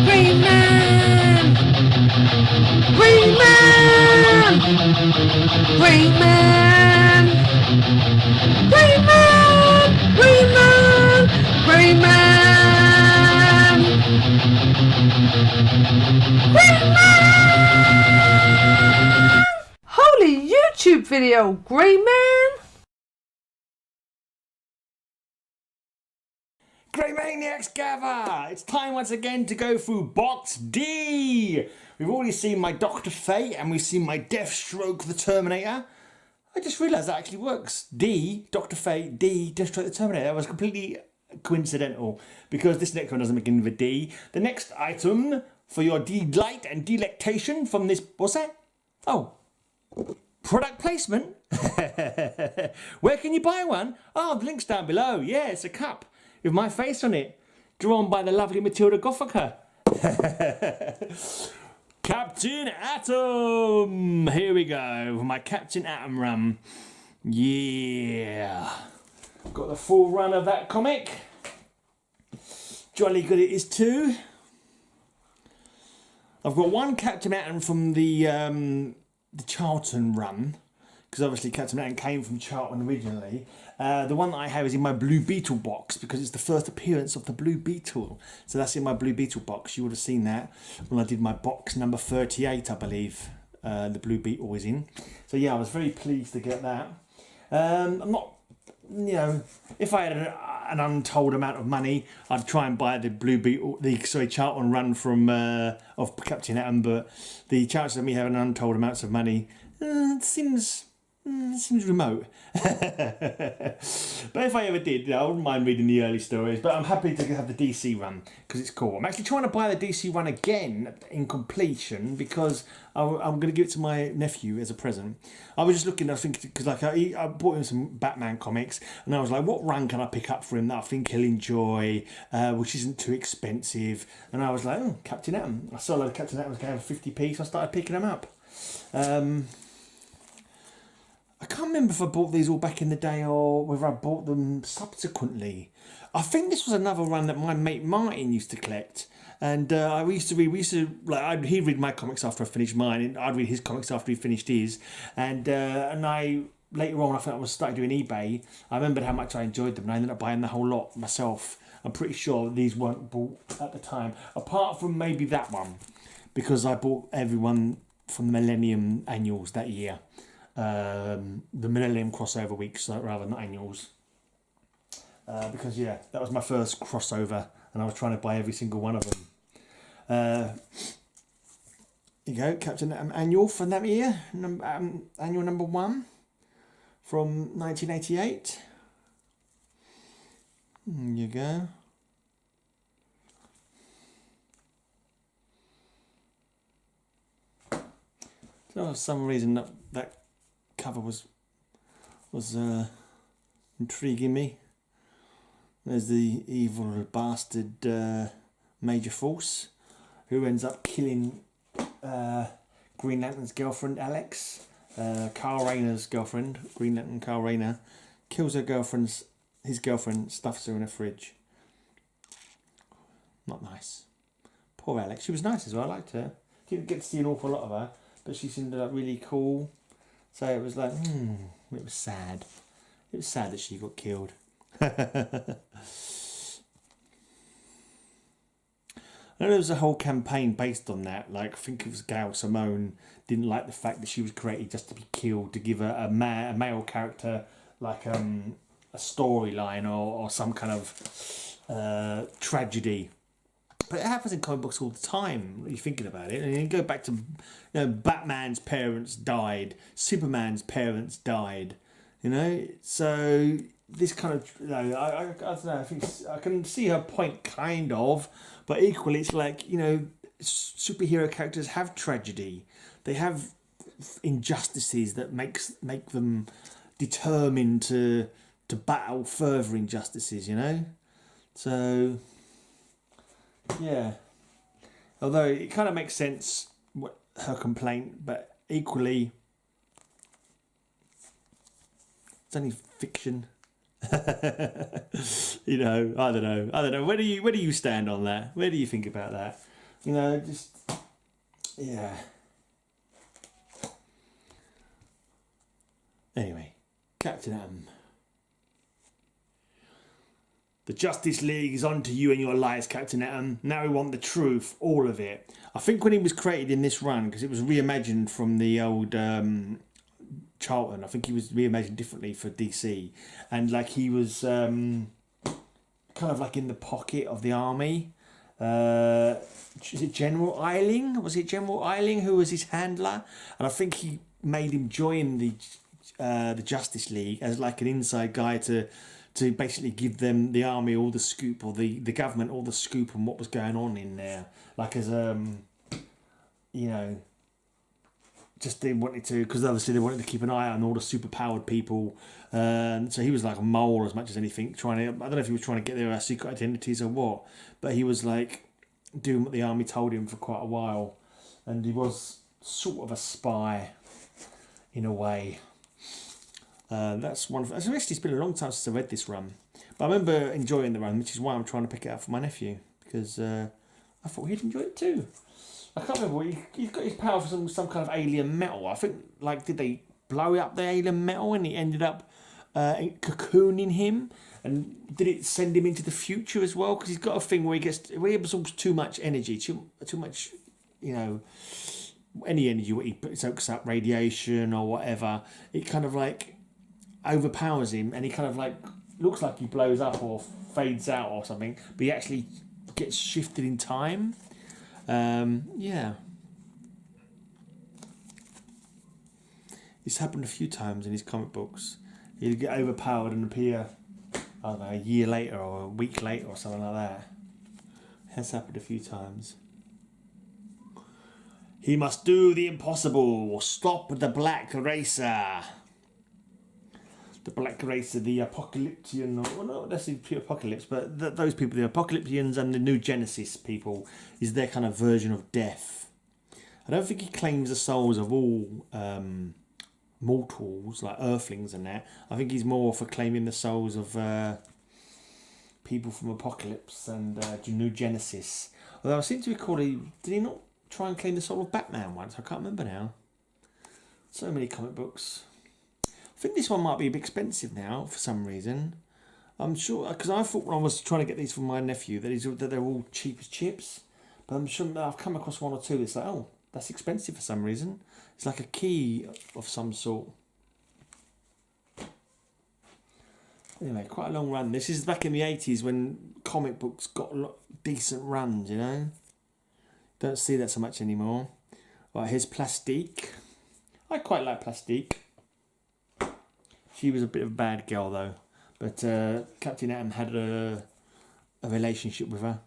Greyman! Greyman! Greyman! Greyman! Greyman! Greyman! Greyman! Holy YouTube video, Greyman! Grey Maniacs gather! It's time once again to go through Box D! We've already seen my Dr. Fate and we've seen my Deathstroke the Terminator. I just realised that actually works. D, Dr. Fate, D, Deathstroke the Terminator. That was completely coincidental because this next one doesn't begin with a D. The next item for your delight and delectation from this... What's that? Oh. Product placement? Where can you buy one? Oh, the link's down below. Yeah, it's a cup with my face on it, drawn by the lovely Matilda Gothica. Captain Atom! Here we go, my Captain Atom run. Yeah. Got the full run of that comic. Jolly good it is too. I've got one Captain Atom from the Charlton run, because obviously Captain Atom came from Charlton originally. The one that I have is in my Blue Beetle box because it's the first appearance of the Blue Beetle. So that's in my Blue Beetle box. You would have seen that when I did my box number 38, I believe. The Blue Beetle was in. So yeah, I was very pleased to get that. I'm not, you know, if I had an untold amount of money, I'd try and buy the Blue Beetle, Charlton run from of Captain Atom. But the chances of me having untold amounts of money seems remote. But if I ever did, I wouldn't mind reading the early stories. But I'm happy to have the DC run because it's cool. I'm actually trying to buy the DC run again in completion because I'm going to give it to my nephew as a present. I was just looking, I think, because like I bought him some Batman comics and I was like, what run can I pick up for him that I think he'll enjoy, which isn't too expensive? And I was like, oh, Captain Atom. I saw a lot of Captain Atom was going for 50p, so I started picking them up. I can't remember if I bought these all back in the day or whether I bought them subsequently. I think this was another run that my mate Martin used to collect. And he'd read my comics after I finished mine, and I'd read his comics after he finished his. And later on, I think I was starting doing eBay. I remembered how much I enjoyed them, and I ended up buying the whole lot myself. I'm pretty sure these weren't bought at the time, apart from maybe that one, because I bought everyone from the Millennium Annuals that year. The Millennium crossover weeks rather than annuals, because yeah, that was my first crossover and I was trying to buy every single one of them. Here you go, Captain Atom annual from that year, annual number 1 from 1988. There you go. So for some reason that cover was intriguing me. There's the evil bastard Major Force, who ends up killing Green Lantern's girlfriend Alex, Kyle Rayner's girlfriend. Green Lantern Kyle Rayner kills his girlfriend, stuffs her in a fridge. Not nice. Poor Alex. She was nice as well. I liked her. Didn't get to see an awful lot of her, but she seemed like really cool. So it was like, it was sad. It was sad that she got killed. I know there was a whole campaign based on that. Like, I think it was Gail Simone didn't like the fact that she was created just to be killed, to give a male character like a storyline or some kind of tragedy. But it happens in comic books all the time, when you're thinking about it. And you go back to, Batman's parents died, Superman's parents died, So this kind of, I don't know, I think I can see her point, kind of, but equally it's like, superhero characters have tragedy. They have injustices that make them determined to battle further injustices, So... yeah, although it kind of makes sense, her complaint, but equally it's only fiction. You know, I don't know. Where do you stand on that? Where do you think about that? You know, just yeah. Anyway, Captain Atom. The Justice League is on to you and your lies, Captain Atom. Now we want the truth, all of it. I think when he was created in this run, because it was reimagined from the old Charlton, I think he was reimagined differently for DC. And like he was kind of like in the pocket of the army. Is it General Eiling? Was it General Eiling who was his handler? And I think he made him join the Justice League as like an inside guy to basically give them, the army, all the scoop, or the government all the scoop on what was going on in there. Like as you know, just they wanted to, because obviously they wanted to keep an eye on all the superpowered people. So he was like a mole as much as anything, trying to, I don't know if he was trying to get their secret identities or what, but he was like doing what the army told him for quite a while. And he was sort of a spy in a way. That's one. Actually, it's been a long time since I read this run, but I remember enjoying the run, which is why I'm trying to pick it up for my nephew, because I thought he'd enjoy it too. I can't remember. He's got his power for some kind of alien metal. I think, like, did they blow up the alien metal and it ended up cocooning him? And did it send him into the future as well? Because he's got a thing where he absorbs too much energy, too much, you know, any energy. What he soaks up, radiation or whatever. It kind of like overpowers him, and he kind of like looks like he blows up or fades out or something, but he actually gets shifted in time. Yeah, it's happened a few times in his comic books. He'd get overpowered and appear, I don't know, a year later or a week later or something like that. It has happened a few times. He must do the impossible. Stop the Black Racer. The Black Racer, the Apocalyptian, well, not necessarily pure Apocalypse, but those people, the Apocalyptians and the New Genesis people, is their kind of version of death. I don't think he claims the souls of all mortals, like Earthlings and that. I think he's more for claiming the souls of people from Apocalypse and New Genesis. Although I seem to recall, did he not try and claim the soul of Batman once? I can't remember now. So many comic books. I think this one might be a bit expensive now for some reason. I'm sure, because I thought when I was trying to get these for my nephew that they're all cheap as chips. But I'm sure that I've come across one or two that's like, oh, that's expensive for some reason. It's like a key of some sort. Anyway, quite a long run. This is back in the 80s when comic books got a lot decent runs, you know. Don't see that so much anymore. Right, here's Plastique. I quite like Plastique. She was a bit of a bad girl though, but Captain Atom had a relationship with her.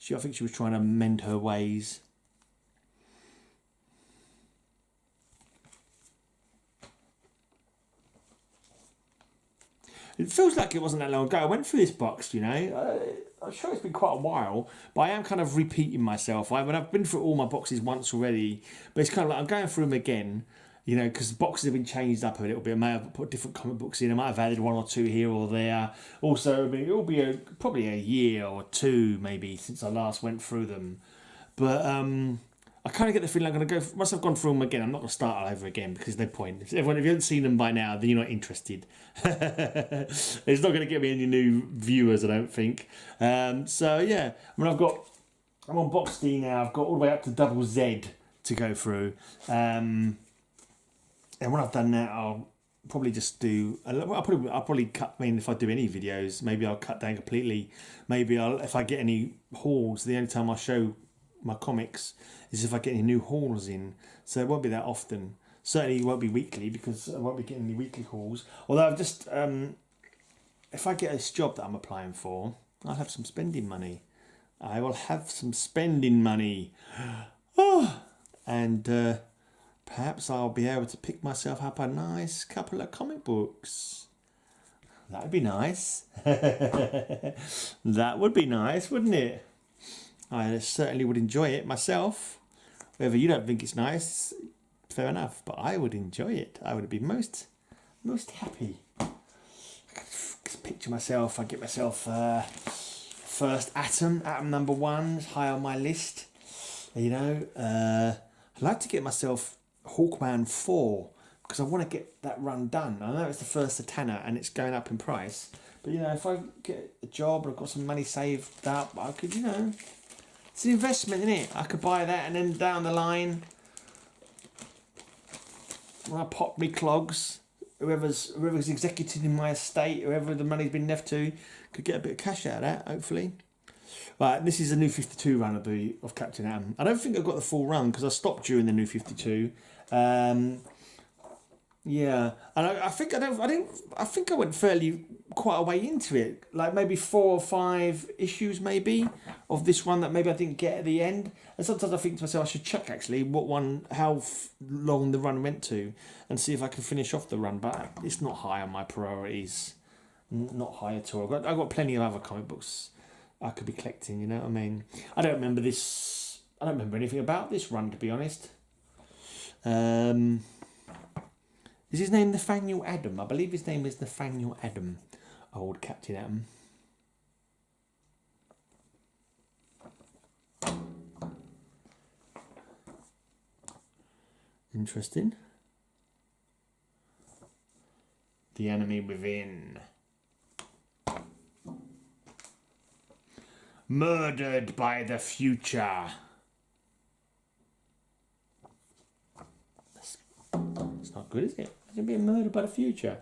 I think she was trying to mend her ways. It feels like it wasn't that long ago. I went through this box, you know. I'm sure it's been quite a while, but I am kind of repeating myself. I've been through all my boxes once already, but it's kind of like I'm going through them again. You know, because boxes have been changed up a little bit. I may have put different comic books in. I might have added one or two here or there. Also, it'll be probably a year or two maybe since I last went through them. But I kind of get the feeling I'm going to go. Once I've gone through them again, I'm not going to start all over again because there's no point. If you haven't seen them by now, then you're not interested. It's not going to get me any new viewers, I don't think. So yeah, I mean, I'm on box D now. I've got all the way up to double Z to go through. And when I've done that, I'll probably just do. I'll probably cut. I mean, if I do any videos, maybe I'll cut down completely. Maybe if I get any hauls, the only time I show my comics is if I get any new hauls in. So it won't be that often. Certainly, it won't be weekly because I won't be getting any weekly hauls. Although I've just, if I get this job that I'm applying for, I'll have some spending money. I will have some spending money. Oh, and. Perhaps I'll be able to pick myself up a nice couple of comic books. That'd be nice. That would be nice, wouldn't it? I certainly would enjoy it myself. Whether you don't think it's nice, fair enough. But I would enjoy it. I would be most happy. just picture myself. I get myself first Atom number 1, high on my list. You know, I'd like to get myself Hawkman 4 because I want to get that run done. I know it's the first Satana and it's going up in price, but you know, if I get a job and I've got some money saved up, I could, you know, it's an investment in it. I could buy that and then down the line, when I pop me clogs, whoever's executed in my estate, whoever the money's been left to, could get a bit of cash out of that, hopefully. Right, this is a New 52 run of Captain Atom. I don't think I got the full run because I stopped during the New 52. Yeah, and I think I went fairly quite a way into it, like maybe 4 or 5 issues maybe of this one that maybe I didn't get at the end. And sometimes I think to myself I should check actually how long the run went to and see if I can finish off the run. But it's not high on my priorities, not high at all. I've got plenty of other comic books I could be collecting. You know what I mean? I don't remember this. I don't remember anything about this run, to be honest. Is his name Nathaniel Adam? I believe his name is Nathaniel Adam, old Captain Atom. Interesting. The Enemy Within. Murdered by the Future. It's not good, is it? Imagine being murdered by the Future.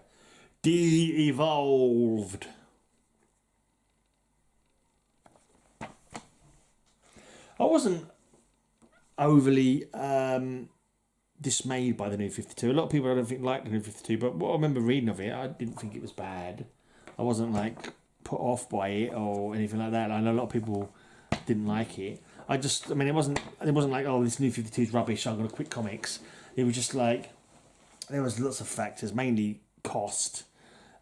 De-evolved. I wasn't overly dismayed by the New 52. A lot of people I don't think like the New 52, but what I remember reading of it, I didn't think it was bad. I wasn't like put off by it or anything like that. I know a lot of people didn't like it. I mean, it wasn't like, oh, this New 52 is rubbish, I'm going to quit comics. It was just like, there was lots of factors, mainly cost.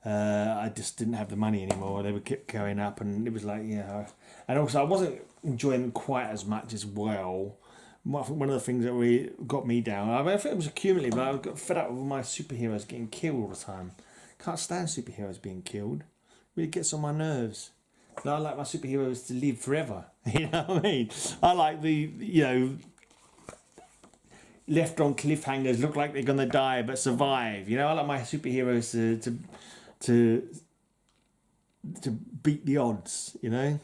I just didn't have the money anymore. They would keep going up, and it was like, yeah. And also, I wasn't enjoying them quite as much as well. One of the things that really got me down, I think it was accumulative, but I got fed up with my superheroes getting killed all the time. Can't stand superheroes being killed. It really gets on my nerves. I like my superheroes to live forever. You know what I mean? I like left on cliffhangers, look like they're gonna die but survive. You know, I like my superheroes to beat the odds. You know,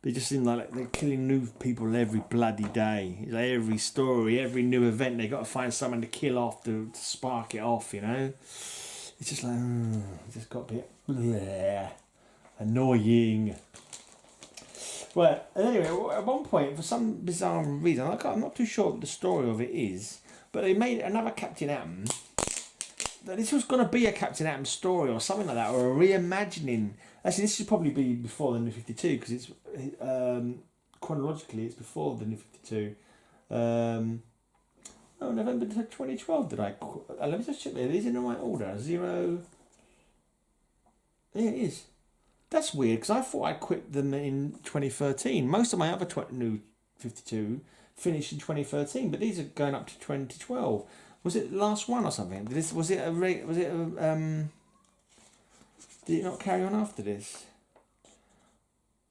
they just seem like they're killing new people every bloody day. It's like every story, every new event, they got to find someone to kill off to spark it off. You know, it's just like it just got a bit annoying. Well, anyway, at one point, for some bizarre reason, I'm not too sure what the story of it is, but they made another Captain Atom. This was going to be a Captain Atom story or something like that, or a reimagining. Actually, this should probably be before the New 52, because it's chronologically it's before the New 52. November 2012 did I... let me just check there. These in the right order. 0... Yeah, it is. That's weird, because I thought I quit them in 2013. Most of my other New 52 finished in 2013, but these are going up to 2012. Was it the last one or something? Did it not carry on after this?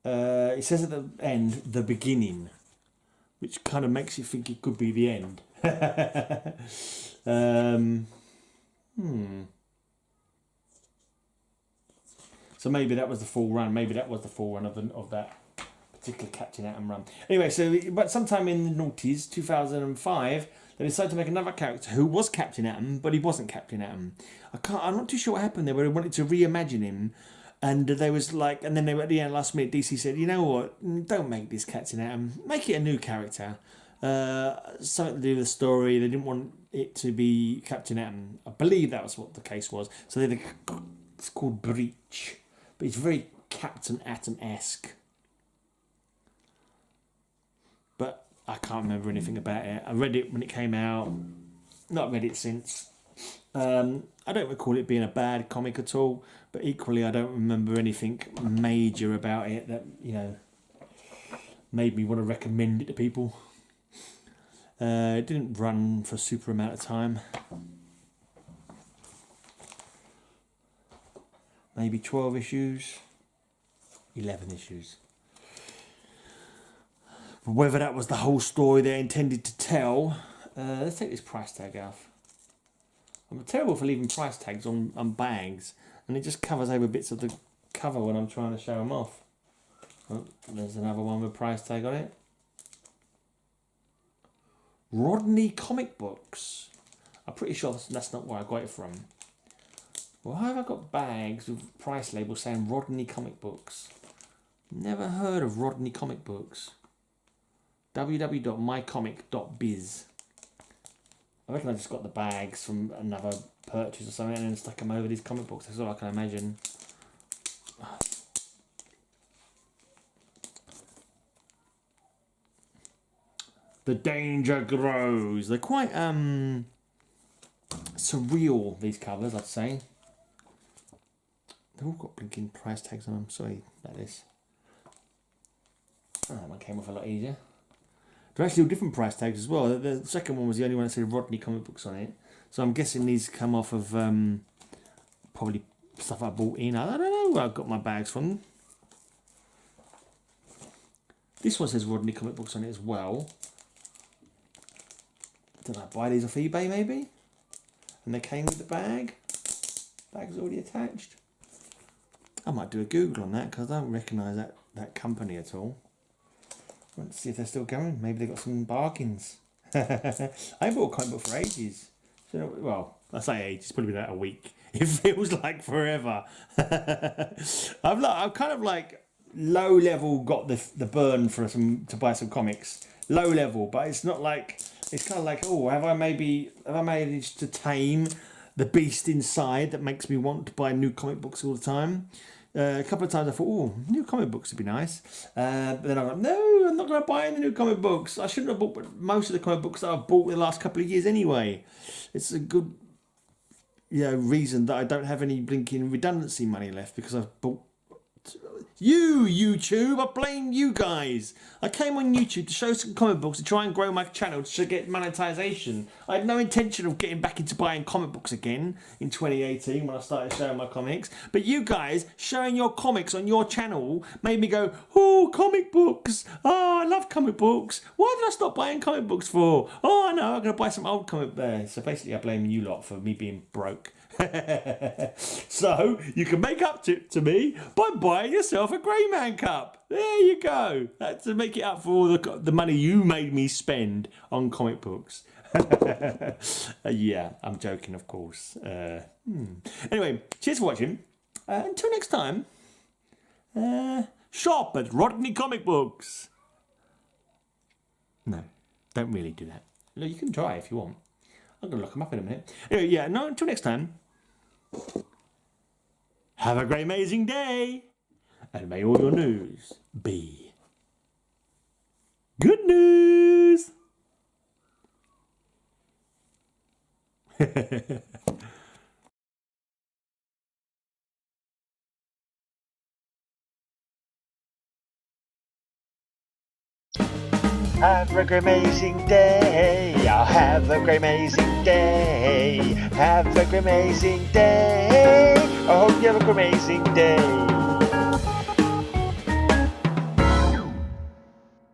It says at the end, the beginning, which kind of makes you think it could be the end. So maybe that was the full run. Maybe that was the full run of that particular Captain Atom run. Anyway, but sometime in the noughties, 2005, they decided to make another character who was Captain Atom, but he wasn't Captain Atom. I'm not too sure what happened there, but they wanted to reimagine him. And they was like, and then they were at the end, last minute, DC said, you know what, don't make this Captain Atom, make it a new character. Something to do with the story. They didn't want it to be Captain Atom. I believe that was what the case was. So it's called Breach. But it's very Captain Atom-esque. But I can't remember anything about it. I read it when it came out. Not read it since. I don't recall it being a bad comic at all. But equally, I don't remember anything major about it that, you know, made me want to recommend it to people. It didn't run for a super amount of time. maybe 12 issues, 11 issues. But whether that was the whole story they intended to tell, let's take this price tag off. I'm terrible for leaving price tags on bags, and it just covers over bits of the cover when I'm trying to show them off. Oh, there's another one with a price tag on it. Rodney Comic Books. I'm pretty sure that's not where I got it from. Why have I got bags with price labels saying Rodney Comic Books? Never heard of Rodney Comic Books. www.mycomic.biz. I reckon I just got the bags from another purchase or something and then stuck them over these comic books. That's all I can imagine. The Danger Grows. They're quite surreal, these covers, I'd say. They've all got blinking price tags on them. Sorry about this. Oh, that one came off a lot easier. They're actually all different price tags as well. The second one was the only one that said Rodney Comic Books on it. So I'm guessing these come off of probably stuff I bought in. I don't know where I got my bags from. This one says Rodney Comic Books on it as well. Did I buy these off eBay maybe? And they came with the bag. Bag's already attached. I might do a Google on that because I don't recognise that company at all. Let's see if they're still going. Maybe they've got some bargains. I bought a comic book for ages. So, well, I say ages, it's probably been about a week. It feels like forever. I've kind of like low level got the burn for to buy some comics. Low level, but it's not like, it's kind of like, oh, have I managed to tame the beast inside that makes me want to buy new comic books all the time? A couple of times I thought, oh, new comic books would be nice. But then I'm like, no, I'm not going to buy any new comic books. I shouldn't have bought most of the comic books that I've bought the last couple of years anyway. It's a good reason that I don't have any blinking redundancy money left because I've bought... YouTube, I blame you guys. I came on YouTube to show some comic books to try and grow my channel to get monetization. I had no intention of getting back into buying comic books again in 2018 when I started showing my comics. But you guys showing your comics on your channel made me go, oh, comic books. Oh, I love comic books. Why did I stop buying comic books for? Oh, no, I'm going to buy some old comic there. So basically I blame you lot for me being broke. So you can make up to me by buying yourself a Greyman cup. There you go. That's to make it up for all the money you made me spend on comic books. Yeah, I'm joking, of course. Anyway, cheers for watching. Until next time, shop at Rodney Comic Books. No, don't really do that. No, you can try if you want. I'm going to look them up in a minute. Anyway, yeah, no, until next time. Have a great, amazing day. And may all your news be good news. Have a great amazing day. I'll have a great amazing day. Have a great amazing day. I hope you have a great amazing day.